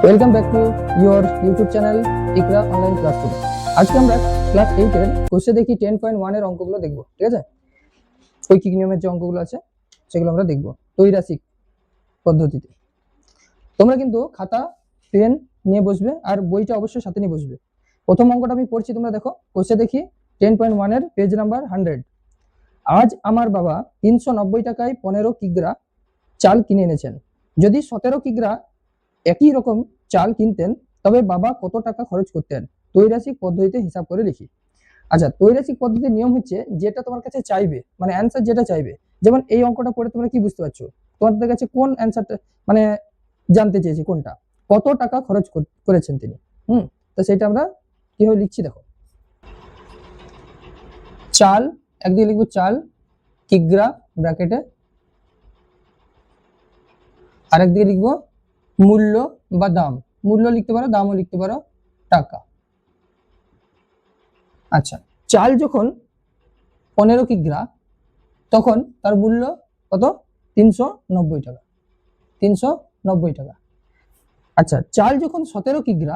Welcome back to your YouTube channel Iqra online classroom. আজকে আমরা class 8 এর কোর্সে দেখি 10.1 এর অঙ্কগুলো দেখব। ঠিক আছে, ঐকিক নিয়মের যে অঙ্কগুলো আছে সেগুলো আমরা দেখব ত্রৈরাশিক পদ্ধতিতে। তোমরা কিন্তু খাতা পেন নিয়ে বসবে আর বইটা অবশ্যই সাথে নিয়ে বসবে। প্রথম অঙ্কটা আমি পড়ছি, তোমরা দেখো। কোর্সে দেখি 10.1 এর পেজ নাম্বার 100। আজ আমার বাবা 390 টাকায় 15 কিগ্রা চাল কিনে এনেছেন। যদি 17 কিগ্রা একই রকম চাল কিনতেন তবে বাবা কত টাকা খরচ করতেন? ত্রৈরাশিক পদ্ধতিতে হিসাব করে লিখি। আচ্ছা, ত্রৈরাশিক পদ্ধতির নিয়ম হচ্ছে যেটা তোমার কাছে চাইবে, মানে অ্যান্সার যেটা চাইবে। যেমন এই অঙ্কটা পড়ে তোমরা কি বুঝতে পারছো? তোমাদের কাছে কোন অ্যান্সারটা মানে জানতে চেয়েছি, কোনটা কত টাকা খরচ করেছেন তিনি। তো সেটা আমরা কিভাবে লিখছি দেখো। চাল একদিকে লিখবো চাল কিগ্রা ব্র্যাকেটে, আর একদিকে লিখবো মূল্য বা দাম। মূল্য লিখতে পারো, দামও লিখতে পারো, টাকা। আচ্ছা, চাল যখন 15 কিগ্রা তখন তার মূল্য কত? 390 টাকা। 390 টাকা। আচ্ছা, চাল যখন 17 কিগ্রা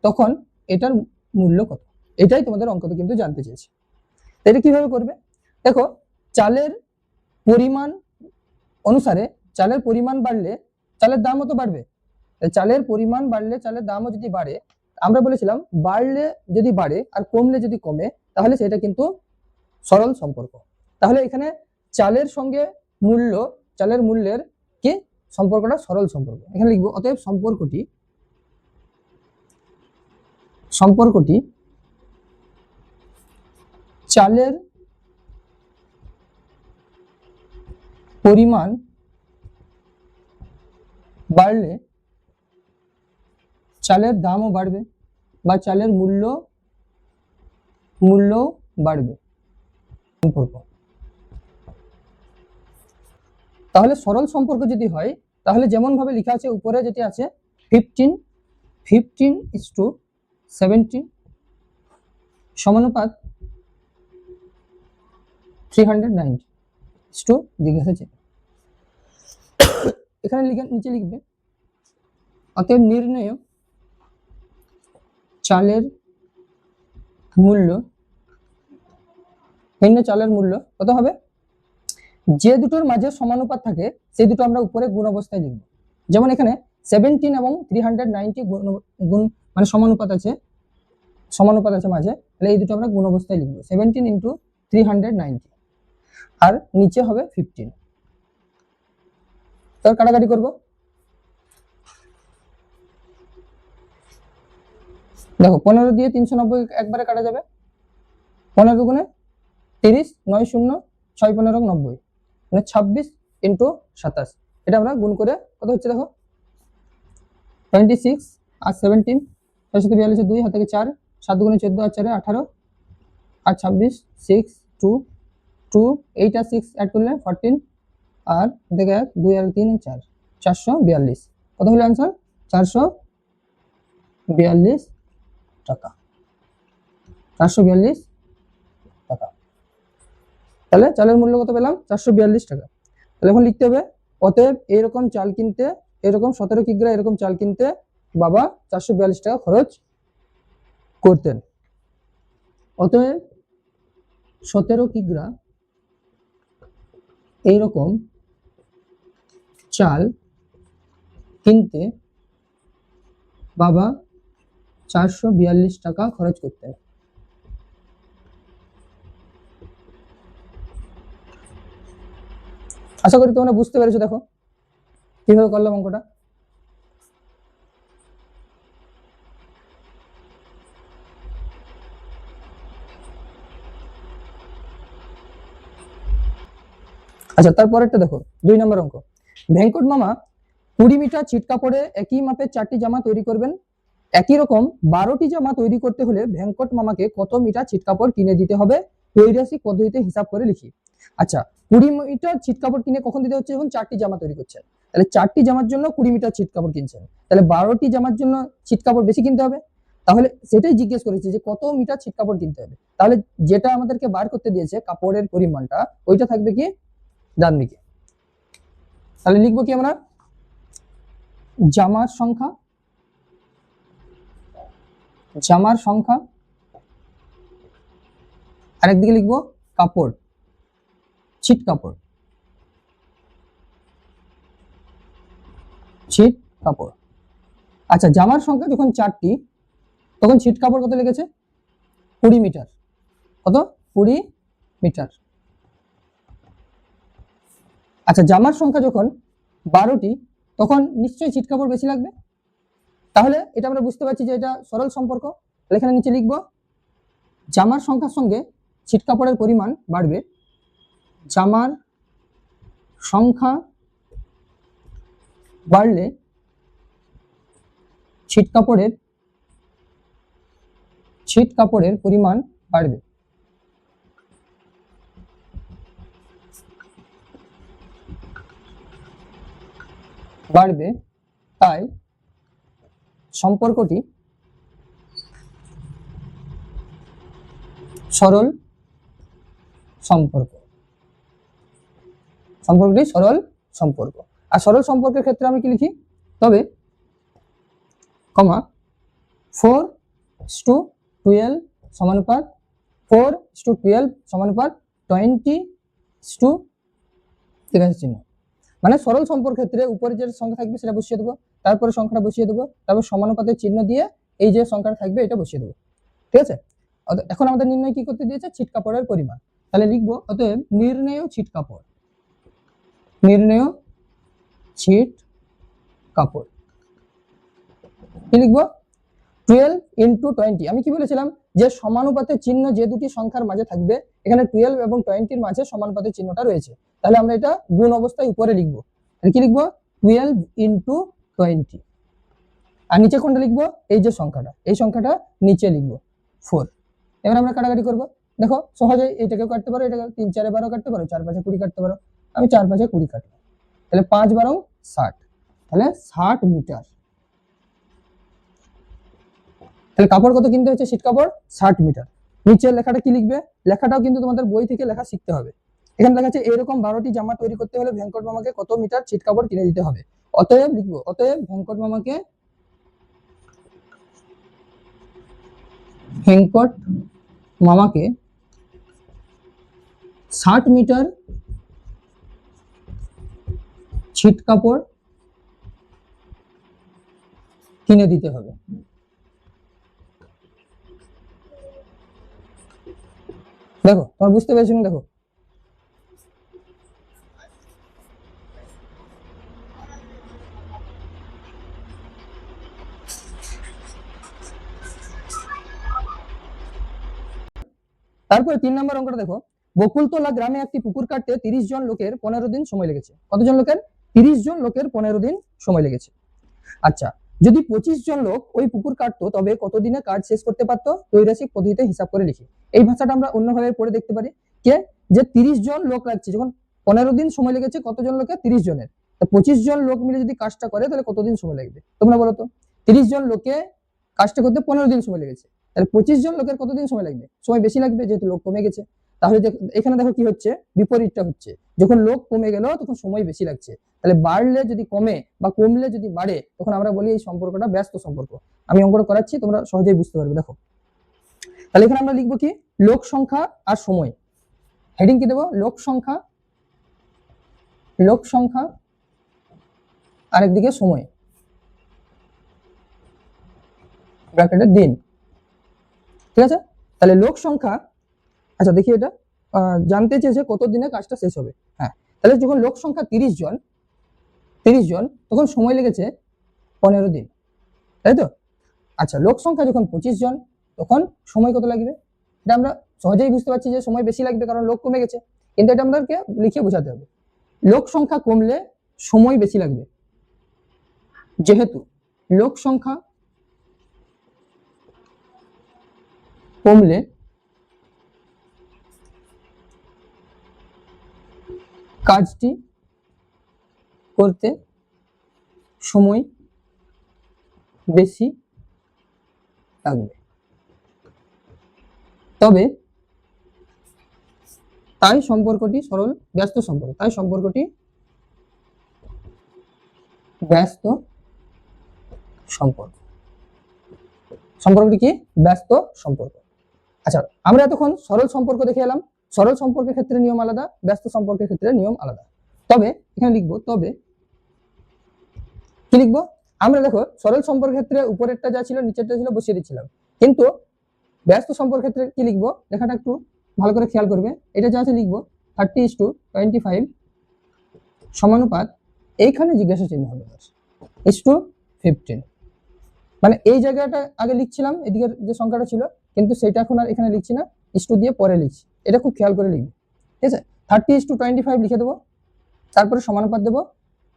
তখন এটার মূল্য কত? এটাই তোমাদের অঙ্কতে কিন্তু জানতে চেয়েছি। এটা কিভাবে করবে দেখো। চালের পরিমাণ অনুসারে চালের পরিমাণ বাড়লে চালের দামও তো বাড়বে। চালের পরিমাণ বাড়লে চালের দামও যদি বাড়ে, আমরা বলেছিলাম বাড়লে যদি বাড়ে আর কমলে যদি কমে, তাহলে সেটা কিন্তু সরল সম্পর্ক। তাহলে এখানে চালের সঙ্গে মূল্য, চালের মূল্যের কি সম্পর্কটা সরল সম্পর্ক। এখানে লিখবো অতএব সম্পর্কটি চালের পরিমাণ বাড়লে চালের দামও বাড়বে বা চালের মূল্য বাড়বে সম্পর্ক। তাহলে সরল সম্পর্ক যদি হয়, তাহলে যেমন ভাবে লেখা আছে উপরে যেটি আছে 15:70 সমানুপাত 390 জিজ্ঞাসা চিহ্ন। এখানে নিচে লিখবে অতএব নির্ণয় চালের মূল্য, চালের মূল্য কত হবে? যে দুটোর মাঝে সমানুপাত থাকে সেই দুটো আমরা উপরে গুণ অবস্থায় লিখব। যেমন এখানে 17 এবং 390 গুণ মানে সমানুপাত আছে মাঝে, তাহলে এই দুটো আমরা গুণ অবস্থায় লিখব। 17 × 390 আর নিচে হবে 15। তো কাটাকাটি করব। দেখো 15 দিয়ে 390 একবারে কাটা যাবে। 15 গুণে 30, 9 0 6 15 90, মানে 26 × 27। এটা আমরা গুণ করে কত হচ্ছে দেখো 26 আর 17, 642 2 হাতে 4, 7 গুণে 14 আর 4 18 আর 26 6 2 2 8 আর 6 অ্যাড করলে 14 আর দেখে 1 2 আর 3 4 442। কত হলো आंसर? 442 টাকা। 442 টাকা। তাহলে চালের মূল্য কত পেলাম? 442 টাকা। তাহলে এখন লিখতে হবে অতএব এরকম চাল কিনতে, এরকম 17 কিগ্রা এরকম চাল কিনতে বাবা 442 টাকা খরচ করতেন। অতএব 17 কিগ্রা এইরকম চাল কিনতে বাবা 442 টাকা খরচ করতেন। আশা করি তোমরা বুঝতে পেরেছো। দেখো কিভাবে করলাম অঙ্কটা। আচ্ছা, তারপরেরটা দেখো 2 নম্বর অঙ্ক। ভেঙ্কট মামা 20 মিটার ছিট কাপড়ে একই মাপের 4টি জামা তৈরি করবেন। একই রকম 12টি জামা তৈরি করতে হলে ভেঙ্কট মামাকে কত মিটার ছিট কাপড় কিনে দিতে হবে? ত্রৈরাশিক পদ্ধতিতে হিসাব করে লিখি। আচ্ছা, 20 মিটার ছিট কাপড় কিনে কখন দিতে হচ্ছে? যখন 4টি জামা তৈরি করছেন। তাহলে 4টি জামার জন্য 20 মিটার ছিট কাপড় কিনছেন, তাহলে 12টি জামার জন্য ছিট কাপড় বেশি কিনতে হবে। তাহলে সেটাই জিজ্ঞেস করেছে যে কত মিটার ছিট কাপড় কিনতে হবে। তাহলে যেটা আমাদেরকে বার করতে দিয়েছে কাপড়ের পরিমাণটা, ওইটা থাকবে কি ডান দিকে। তাহলে লিখবো কি আমরা, জামার সংখ্যা, জামার সংখ্যা, আরেকদিকে লিখবো কাপড়, ছিট কাপড়, ছিট কাপড়। আচ্ছা, জামার সংখ্যা যখন 4টি তখন ছিট কাপড় কত লেগেছে, 20 মিটার। কত, 20 মিটার। আচ্ছা, জামার সংখ্যা যখন 12টি তখন নিশ্চয়ই ছিট কাপড় বেশি লাগবে। তাহলে এটা আমরা বুঝতে পারছি যে এটা সরল সম্পর্ক। তাহলে এখানে নিচে লিখবো জামার সংখ্যার সঙ্গে ছিট কাপড়ের পরিমাণ বাড়বে, জামার সংখ্যা বাড়লে ছিট কাপড়ের পরিমাণ বাড়বে। তাই সম্পর্কটি সরল সম্পর্ক, সম্পর্কটি সরল সম্পর্ক। আর সরল সম্পর্কের ক্ষেত্রে আমি কি লিখি, তবে কমা 4:12 সমানুপাত 4:12 সমানুপাত 20:, ঠিক আছে চিহ্ন। মানে সরল সম্পর্কের ক্ষেত্রে উপরে যে সংখ্যা থাকবে সেটা বসিয়ে দেবো, তারপরে সংখ্যাটা বসিয়ে দেবো, তারপর সমানুপাতের চিহ্ন দিয়ে এই যে সংখ্যাটা থাকবে এটা বসিয়ে দেবো, ঠিক আছে। এখন আমাদের নির্ণয় কি করতে দিয়েছে, ছিট কাপড়ের পরিমাণ। তাহলে লিখবো অতএব নির্ণেয় ছিট কাপড়, নির্ণেয় ছিট কাপড় কি লিখবো, 12 × 20। আমি কি বলেছিলাম যে সমানুপাতের চিহ্ন যে দুটি সংখ্যার মাঝে থাকবে, এখানে 12 এবং 20-র মাঝে সমানুপাতের চিহ্নটা রয়েছে। তাহলে আমরা এটা গুণ অবস্থায় উপরে লিখবো। কি লিখবো, 12 × 20। আর নিচে কোনটা লিখবো, এই যে সংখ্যাটা, এই সংখ্যাটা নিচে লিখবো 4। এবার আমরা কাটাকাটি করবো। দেখো সহজেই এটাকেও কাটতে পারো, এটাকে 3 4 12 কাটতে পারো, 4 5 20 কাটতে পারো। আমি 4 5 20 কাটলাম, তাহলে 5 12 60, তাহলে 60 মিটার। তাহলে কাপড় কত কিনতে হচ্ছে, ছিট কাপড় 60 মিটার। নিচের লেখাটা কি লিখবে, লেখাটাও কিন্তু তোমাদের বই থেকে লেখা শিখতে হবে। এখানে লেখা আছে এরকম 12টি জামা তৈরি করতে হলে ভেঙ্কট মামাকে কত মিটার ছিট কাপড় কিনে দিতে হবে। অতএব লিখবো, অতএব ভেঙ্কট মামাকে 60 মিটার ছিট কাপড় কিনে দিতে হবে। দেখো তোমার বুঝতে পেরেছো, দেখো তারপরে 3 নম্বর অঙ্কটা দেখো, বকুলতলা গ্রামে একটি পুকুর কাটতে 30 জন লোকের 15 দিন সময় লেগেছে। কতজন লোকের, 30 জন লোকের 15 দিন সময় লেগেছে। আচ্ছা, যদি 25 জন লোক ওই পুকুর কাটতো তবে কতদিনে কাজ শেষ করতে পারতো, ত্রৈরাশিক পদ্ধতিতে হিসাব করে লিখি। এই ভাষাটা আমরা অন্যভাবে পড়ে দেখতে পারি, কে যে 30 জন লোক লাগছে, যখন 15 দিন সময় লেগেছে কতজন লোকের, 30 জনের। তো 25 জন লোক মিলে যদি কাজটা করে তাহলে কতদিন সময় লাগবে, তোমরা বলো তো। 30 জন লোকে কাজটা করতে 15 দিন সময় লেগেছে, তাহলে 25 জন লোকের কতদিন সময় লাগবে, সময় বেশি লাগবে যেহেতু লোক কমে গেছে। তাহলে এখানে দেখো কি হচ্ছে, বিপরীতটা হচ্ছে, যখন লোক কমে গেল তখন সময় বেশি লাগছে। তাহলে বাড়লে যদি কমে বা কমলে যদি বাড়ে তখন আমরা বলি এই সম্পর্কটা ব্যস্ত সম্পর্ক। আমি অঙ্কটা করাচ্ছি, তোমরা সহজেই বুঝতে পারবে। দেখো তাহলে এখানে আমরা লিখবো কি, লোক সংখ্যা আর সময়। হেডিং কি দেবো, লোক সংখ্যা আর একদিকে সময়, ব্র্যাকেটের দিন, ঠিক আছে। তাহলে লোক সংখ্যা, আচ্ছা দেখি এটা জানতে চেয়েছে কত দিনে কাজটা শেষ হবে। হ্যাঁ, তাহলে যখন লোক সংখ্যা 30 জন তখন সময় লেগেছে 15 দিন, তাই তো। আচ্ছা, লোক সংখ্যা যখন 25 জন তখন সময় কত লাগবে, এটা আমরা সহজেই বুঝতে পারছি যে সময় বেশি লাগবে কারণ লোক কমে গেছে, কিন্তু এটা আমাদেরকে লিখে বোঝাতে হবে। লোক সংখ্যা কমলে সময় বেশি লাগবে, যেহেতু লোক সংখ্যা কমলে কাজটি করতে সময় বেশি লাগবে, তবে তাই সম্পর্কটি সরল ব্যস্ত সম্পর্ক, তাই সম্পর্কটি ব্যস্ত সম্পর্ক। সম্পর্কটি কি? ব্যস্ত সম্পর্ক। আচ্ছা, আমরা এতক্ষণ সরল সম্পর্ক দেখে এলাম। সরল সম্পর্কের ক্ষেত্রে নিয়ম আলাদা, ব্যস্ত সম্পর্কের ক্ষেত্রে নিয়ম আলাদা। তবে এখানে লিখবো, তবে কি লিখবো? আমরা দেখো সরল সম্পর্কের ক্ষেত্রে উপরেরটা যা ছিল নিচেরটা ছিল বসিয়ে দিচ্ছিলাম, কিন্তু ব্যস্ত সম্পর্কের ক্ষেত্রে কি লিখবো লেখাটা একটু ভালো করে খেয়াল করবে। এটা যা আছে লিখবো 30:25 সমানুপাত, এইখানে জিজ্ঞাসা চিহ্ন হবে 15, মানে এই জায়গাটা আগে লিখছিলাম এদিকের যে সংখ্যাটা ছিল, কিন্তু সেটা এখন আর এখানে লিখছি না, ইস্টু দিয়ে পরে লিখছি। এটা খুব খেয়াল করে লিখবে, ঠিক আছে? 30:25 লিখে দেবো, তারপরে সমানুপাত দেবো,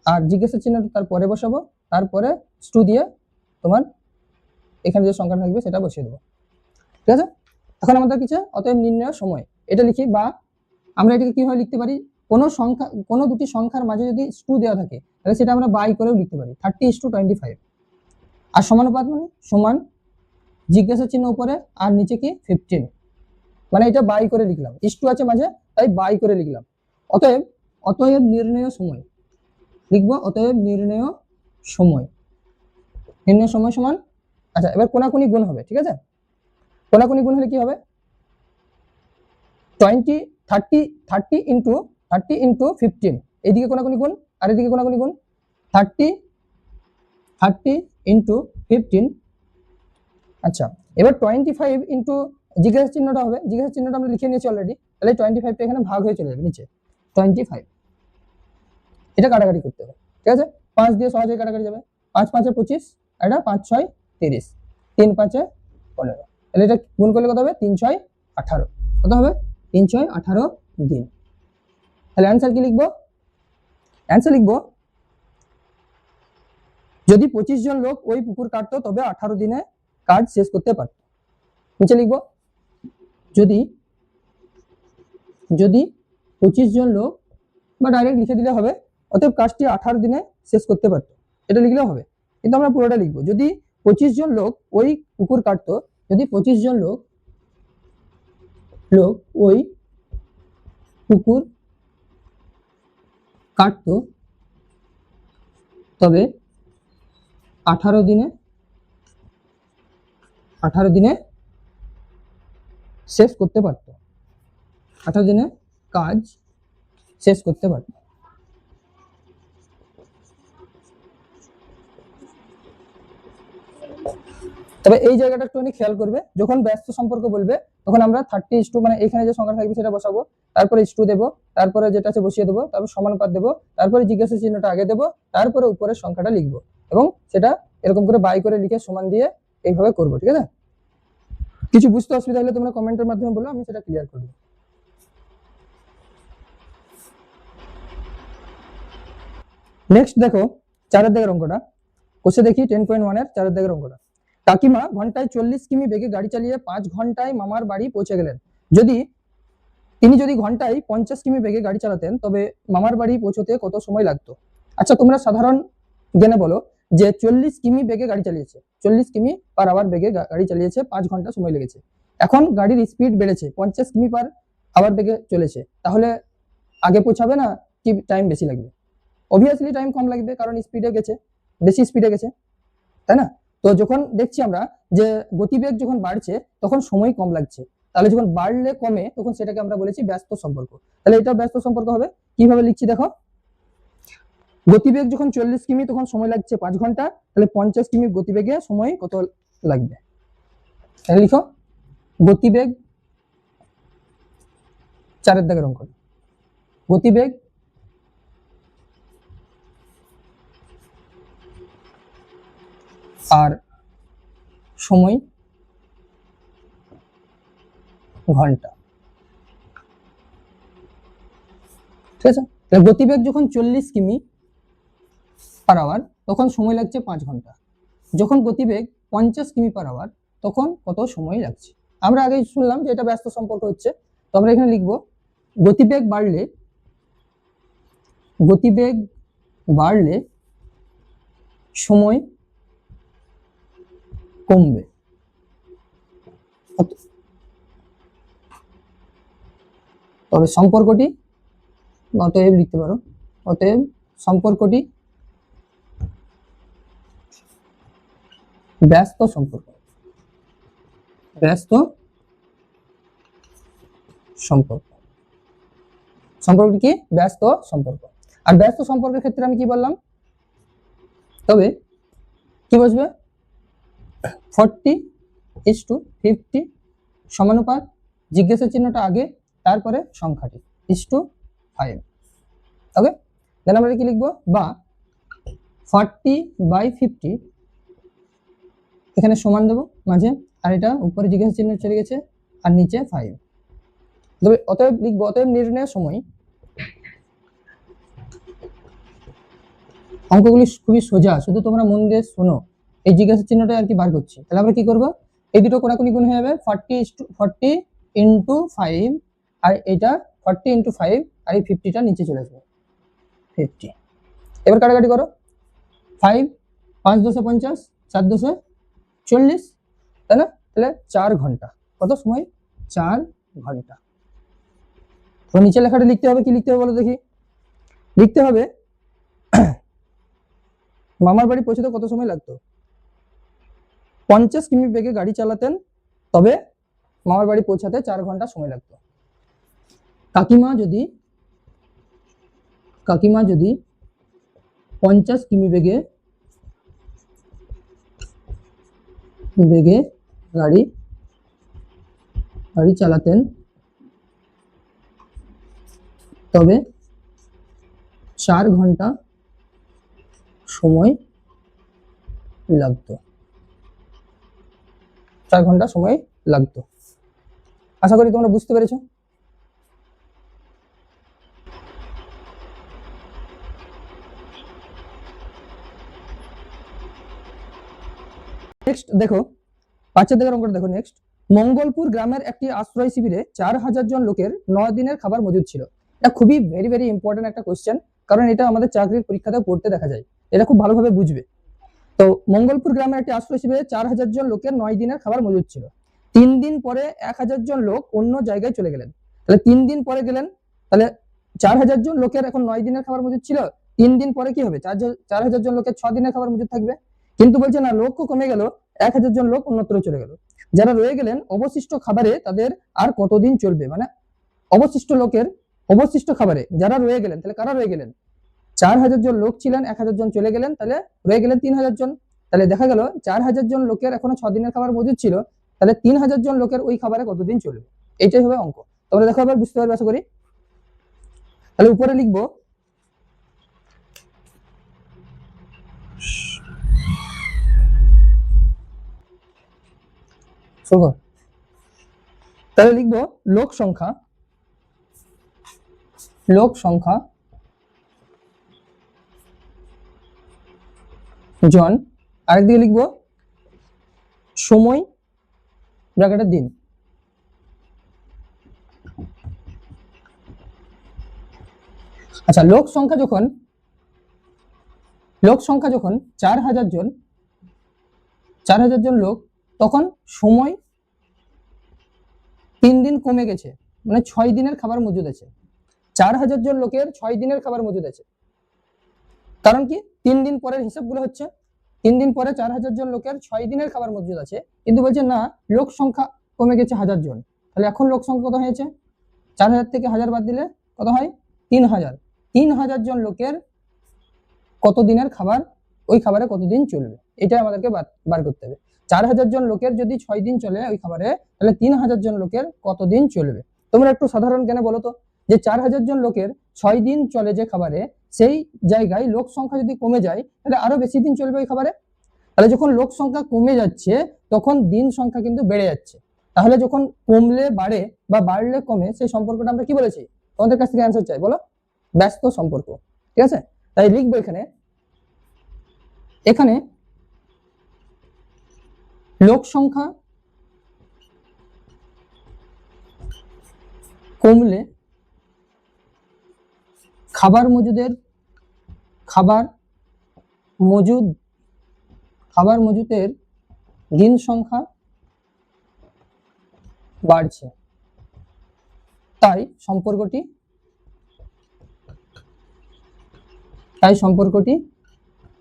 আর জিজ্ঞাসা চিহ্নটা তারপরে বসাবো, তারপরে ইস্টু দিয়ে তোমার এখানে যে সংখ্যা থাকবে সেটা বসিয়ে দেবো, ঠিক আছে? এখন আমাদের কিছু অতএব নির্ণয় সময় এটা লিখি, বা আমরা এটাকে কিভাবে লিখতে পারি, কোনো দুটি সংখ্যার মাঝে যদি ইস্টু দেওয়া থাকে তাহলে সেটা আমরা বাই করেও লিখতে পারি, 30:25। আর সমানুপাত মানে সমান জিজ্ঞাসা চিহ্ন উপরে আর নিচে কি 15, মানে এটা বাই করে লিখলাম, ইস্টু আছে মাঝে তাই বাই করে লিখলাম। অতএব নির্ণয় সময় লিখবো, অতএব নির্ণয় সময় সমান। আচ্ছা, এবার কোনাকুনি গুণ হবে, ঠিক আছে? কোনাকুনি গুণ হলে কি হবে? 30 ইন্টু 15, এইদিকে কোনাকুনি গুণ আর এদিকে কোনাকুনি গুণ, 30 ইন্টু 15। আচ্ছা, এবার 25 ইন্টু জিজ্ঞাসা চিহ্নটা হবে, জিজ্ঞাসা চিহ্নটা আমরা লিখে নিয়েছি অলরেডি, তাহলে 25টা এখানে ভাগ হয়ে চলে যাবে নিচে 25। এটা কাটাকাটি করতে হবে, ঠিক আছে? 5 দিয়ে সহজেই কাটাকাটি যাবে, 5 5 25, এটা 5 6 30, 3 5 15, তাহলে এটা গুণ করলে কত হবে? 3 6 18, কত হবে? 3 6 18 দিন। তাহলে অ্যান্সার কি লিখবো? অ্যান্সার লিখবো, যদি 25 জন লোক ওই পুকুর কাটতো তবে 18 দিনে কাজ শেষ করতে পারত। নিচে লিখবো, যদি 25 জন লোক, বা ডাইরেক্ট লিখে দিলে হবে, অতএব কাজটি 18 দিনে শেষ করতে পারত, এটা লিখলেও হবে, কিন্তু আমরা পুরোটা লিখবো। যদি 25 জন লোক ওই পুকুর কাটতো, যদি 25 জন লোক ওই পুকুর কাটতো তবে 18 দিনে শেষ করতে পারত, 18 দিনে কাজ শেষ করতে পারত। তবে এই জায়গাটা একটুখানি খেয়াল করবে, যখন ব্যস্ত সম্পর্ক বলবে তখন আমরা 30 মানে এখানে যে সংখ্যা থাকবে সেটা বসাবো, তারপরে ইস্টু দেবো, তারপরে যেটা আছে বসিয়ে দেবো, তারপর সমানুপাত দেবো, তারপরে জিজ্ঞাসা চিহ্নটা আগে দেবো, তারপরে উপরের সংখ্যাটা লিখবো, এবং সেটা এরকম করে বাই করে লিখে সমান দিয়ে এইভাবে করবো, ঠিক আছে? কিছু বুঝতে অসুবিধা হলে তোমরা কমেন্টের মাধ্যমে বলো, আমি সেটা ক্লিয়ার করবো। নেক্সট দেখো 4 দাগের অঙ্কটা, কোষে দেখি 10.1 এর 4 দাগের অঙ্কটা। কাকিমা ঘন্টায় 40 কিমি বেগে গাড়ি চালিয়ে 5 ঘন্টায় মামার বাড়ি পৌঁছে গেলেন। তিনি যদি ঘন্টায় 50 কিমি বেগে গাড়ি চালাতেন তবে মামার বাড়ি পৌঁছতে কত সময় লাগতো? আচ্ছা, তোমরা সাধারণ জ্ঞানে বলো যে 40 কিমি বেগে গাড়ি চালিয়েছে, 40 কিমি পার আওয়ার বেগে গাড়ি চালিয়েছে, 5 ঘন্টা সময় লেগেছে। এখন গাড়ির স্পিড বেড়েছে, 50 কিমি পার আওয়ার বেগে চলেছে, তাহলে আগে পৌঁছাবে না কি টাইম বেশি লাগবে? অবভিয়াসলি টাইম কম লাগবে, কারণ স্পিডে গেছে, বেশি স্পিডে গেছে, তাই না? তো যখন দেখছি আমরা যে গতিবেগ যখন বাড়ছে তখন সময় কম লাগছে, তাহলে যখন বাড়লে কমে তখন সেটাকে আমরা বলেছি ব্যস্ত সম্পর্ক। তাহলে এটা ব্যস্ত সম্পর্ক হবে। কিভাবে লিখছি দেখো, গতিবেগ যখন 40 কিমি তখন সময় লাগছে 5 ঘন্টা, তাহলে 50 কিমি গতিবেগে সময় কত লাগবে? তাহলে লিখো গতিবেগ, 4 দাগের অঙ্ক, গতিবেগ আর সময় ঘন্টা, ঠিক আছে? গতিবেগ যখন 40 কিমি পার আওয়ার তখন সময় লাগছে 5 ঘন্টা, যখন গতিবেগ 50 কিমি পার আওয়ার তখন কত সময় লাগছে? আমরা আগে শুনলাম যে এটা ব্যস্ত সম্পর্ক হচ্ছে, তো আমরা এখানে লিখবো গতিবেগ বাড়লে সময় কমবে, তবে অতএব লিখতে পারো, অতএব সম্পর্কটি ব্যস্ত সম্পর্ক, ব্যস্ত সম্পর্ক, সম্পর্কটি কি? ব্যস্ত সম্পর্ক। আর ব্যস্ত সম্পর্কের ক্ষেত্রে আমি কি বললাম, তবে কি বসবে, 40:50 সমানুপাত, জিজ্ঞাসা চিহ্নটা আগে, তারপরে সংখ্যাটি is to 5। ওকে, দেন আমরা কি লিখবো, বা 40/50 এখানে সমান দেবো মাঝে, আর এটা উপরে জিজ্ঞাসা চিহ্ন চলে গেছে, আর নিচে 5। তবে অতএব লিখবো, অতএব নির্ণয়ের সময়, অঙ্কগুলি খুবই সোজা, শুধু তোমরা মন দিয়ে শোনো, এই জিজ্ঞাসা চিহ্নটা আর কি বার করছি। তাহলে আমরা কি করবো, এই দুটো কোনাকুনি গুণ হয়ে যাবে, 40:5, আর এটা 40:5, আর এই 50টা নিচে চলে আসবে 50। এবার কাটাকাটি করো, 5 5 10 50, 4 10 40, তাই না? তাহলে 4 ঘন্টা, কত সময়, 4 ঘন্টা। তো নিচে লেখাটা লিখতে হবে, কি লিখতে হবে বলো দেখি, লিখতে হবে মামার বাড়ি পৌঁছতে কত সময় লাগতো, 50 কিমি বেগে গাড়ি চালাতেন, তবে মামার বাড়ি পৌঁছাতে 4 ঘন্টা সময় লাগতো। কাকিমা যদি 50 কিমি বেগে গাড়ি চালাতেন, তবে 4 ঘন্টা সময় লাগতো, 4 ঘন্টা সময় লাগতো। আশা করি তোমরা বুঝতে পেরেছো। নেক্সট দেখো, 5 দাগের অঙ্কটা দেখো। নেক্সট, মঙ্গলপুর গ্রামের একটি আশ্রয় শিবিরে 4000 জন লোকের 9 দিনের খাবার মজুদ ছিল। এটা খুবই ভেরি ইম্পর্টেন্ট একটা কোশ্চেন, কারণ এটা আমাদের চাকরির পরীক্ষাতে পড়তে দেখা যায়, এটা খুব ভালোভাবে বুঝবে। তো মঙ্গলপুর গ্রামের একটি আশ্রয় শিবিরে 4000 জন লোকের 9 দিনের খাবার মজুদ ছিল। 3 দিন পরে 1000 জন লোক অন্য জায়গায় চলে গেলেন। তাহলে 3 দিন পরে গেলেন, তাহলে 4000 জন লোকের এখন 9 দিনের খাবার মজুদ ছিল, 3 দিন পরে কি হবে, 4000 জন লোকের 6 দিনের খাবার মজুদ থাকবে। কিন্তু বলছে না, লোক কমে গেল, 1000 জন লোক অন্যত্র চলে গেল। যারা রয়ে গেলেন, অবশিষ্ট খাবারে তাদের আর কতদিন চলবে, মানে অবশিষ্ট লোকের অবশিষ্ট খাবারে যারা রয়ে গেলেন, তাহলে কারা রয়ে গেলেন, 4000 জন লোক ছিলেন, 1000 জন চলে গেলেন, তাহলে রয়ে গেলেন 3000 জন। তাহলে দেখা গেল 4000 জন লোকের এখনো 6 দিনের খাবার মজুদ ছিল, তাহলে 3000 জন লোকের ওই খাবারে কতদিন চলবে, এইটাই হবে অঙ্ক। তোমরা দেখো এবার বুঝতে পারবে আশা করি। তাহলে উপরে লিখবো, তাহলে লিখবো লোক সংখ্যা জন, আরেকদিকে লিখবো সময় ব্র্যাকেটের দিন। আচ্ছা, লোক সংখ্যা যখন 4000 জন লোক, তখন সময় 3 দিন কমে গেছে, মানে 6 দিনের খাবার মজুদ আছে। 4000 জন লোকের 6 দিনের খাবার মজুদ আছে, কারণ কি 3 দিন পরের হিসাবগুলো হচ্ছে, 3 দিন পরে 4000 জন লোকের 6 দিনের খাবার মজুদ আছে। কিন্তু বলছে না, লোক সংখ্যা কমে গেছে 1000 জন, তাহলে এখন লোক সংখ্যা কত হয়েছে, 4000 থেকে 1000 বাদ দিলে কত হয়, 3000। 3000 জন লোকের কত দিনের খাবার, ওই খাবারে কতদিন চলবে, এটাই আমাদেরকে বার করতে হবে। 4000 জন লোকের যদি 6 দিন চলে ওই খাবারে, তাহলে 3000 জন লোকের কতদিন চলবে। তোমরা একটু সাধারণ জ্ঞানে বলো তো, যে 4000 জন লোকের 6 দিন চলে যে খাবারে, সেই জায়গায় লোক সংখ্যা যদি কমে যায়, তাহলে আরো বেশি দিন চলবে ওই খাবারে। তাহলে যখন লোক সংখ্যা কমে যাচ্ছে, তখন দিন সংখ্যা কিন্তু বেড়ে যাচ্ছে। তাহলে যখন কমলে বাড়ে বা বাড়লে কমে, সেই সম্পর্কটা আমরা কি বলেছি, তোমাদের কাছ থেকে অ্যান্সার চাই, বলো, ব্যস্ত সম্পর্ক। ঠিক আছে, তাই লিখবো এখানে লোক সংখ্যা কমলে খাবার মজুদের দিন সংখ্যা বাড়ছে, তাই সম্পর্কটি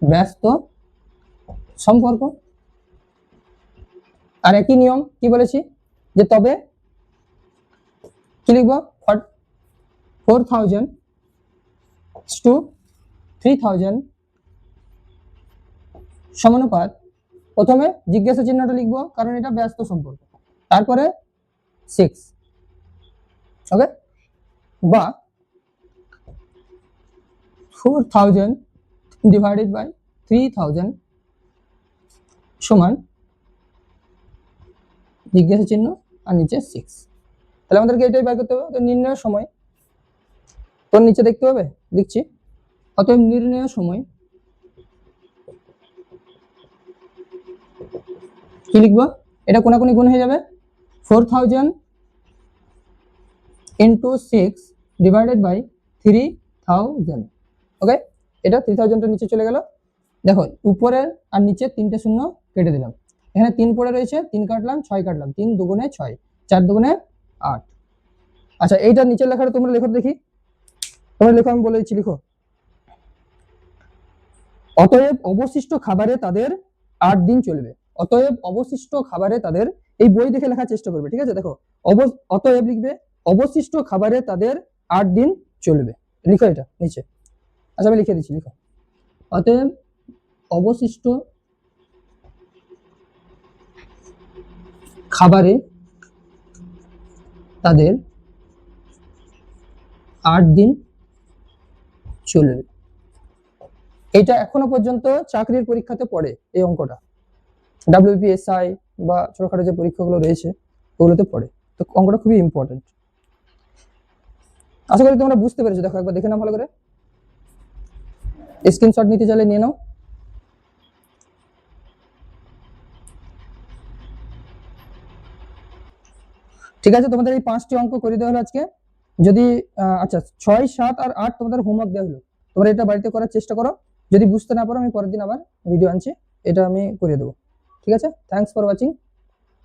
ব্যস্ত সম্পর্ক। আর একই নিয়ম কি বলেছি, যে তবে কি লিখবো, 4000 টু 3000 সমানুপাত, প্রথমে জিজ্ঞাসা চিহ্নটা লিখবো কারণ এটা ব্যস্ত সম্পর্ক, তারপরে 6, ওকে, বা 4000 ডিভাইডেড বাই 3000 সমান জিজ্ঞাসা চিহ্ন আর নিচে 6। তাহলে আমাদেরকে এটাই বের করতে হবে। তো নির্ণয়ের সময় তোর নিচে দেখতে হবে, লিখছি, অতএব নির্ণয়ের সময় কি লিখবো, এটা কোনাকুনি গুণ হয়ে যাবে, 4000 ইন্টু 6 ডিভাইডেড বাই 3000, ওকে। এটা 3000টা নিচে চলে গেল, দেখো উপরে আর নিচে 3টে শূন্য কেটে দিলাম, এখানে 3 পড়ে রয়েছে, 3 কাটলাম, 6 কাটলাম, 3 দুগুণে 6, 4 দুগুণে 8। আচ্ছা এইটা নিচের লেখাটা তোমরা লেখো দেখি, তোমরা লেখো, আমি বলে দিচ্ছি, লিখো, অতএব অবশিষ্ট খাবারে তাদের 8 দিন চলবে। অতএব অবশিষ্ট খাবারে তাদের, এই বই দেখে লেখার চেষ্টা করবে, ঠিক আছে। দেখো অতএব লিখবে, অবশিষ্ট খাবারে তাদের 8 দিন চলবে, লিখো এটা নিচে। আচ্ছা আমি লিখে দিচ্ছি, লিখো, অতএব অবশিষ্ট খাবারে তাদের 8 দিন চলবে। এটা এখনো পর্যন্ত চাকরির পরীক্ষাতে পড়ে, এই অঙ্কটা WPSI বা ছোটখাটো যে পরীক্ষাগুলো রয়েছে ওগুলোতে পড়ে, তো অঙ্কটা খুবই ইম্পর্টেন্ট। আশা করি তোমরা বুঝতে পেরেছো। দেখো একবার দেখে নাও ভালো করে, স্ক্রিনশট নিতে চাইলে নিয়ে নাও। ঠিক আছে, তোমাদের এই 5টি অঙ্ক করে দেওয়া হলো আজকে। যদি আচ্ছা 6, 7 আর 8 তোমাদের হোমওয়ার্ক দেওয়া হলো, তোমরা এটা বাড়িতে করার চেষ্টা করো। যদি বুঝতে না পারো আমি পরের দিন আবার ভিডিও আনছি, এটা আমি করে দেবো। ঠিক আছে, থ্যাঙ্কস ফর ওয়াচিং।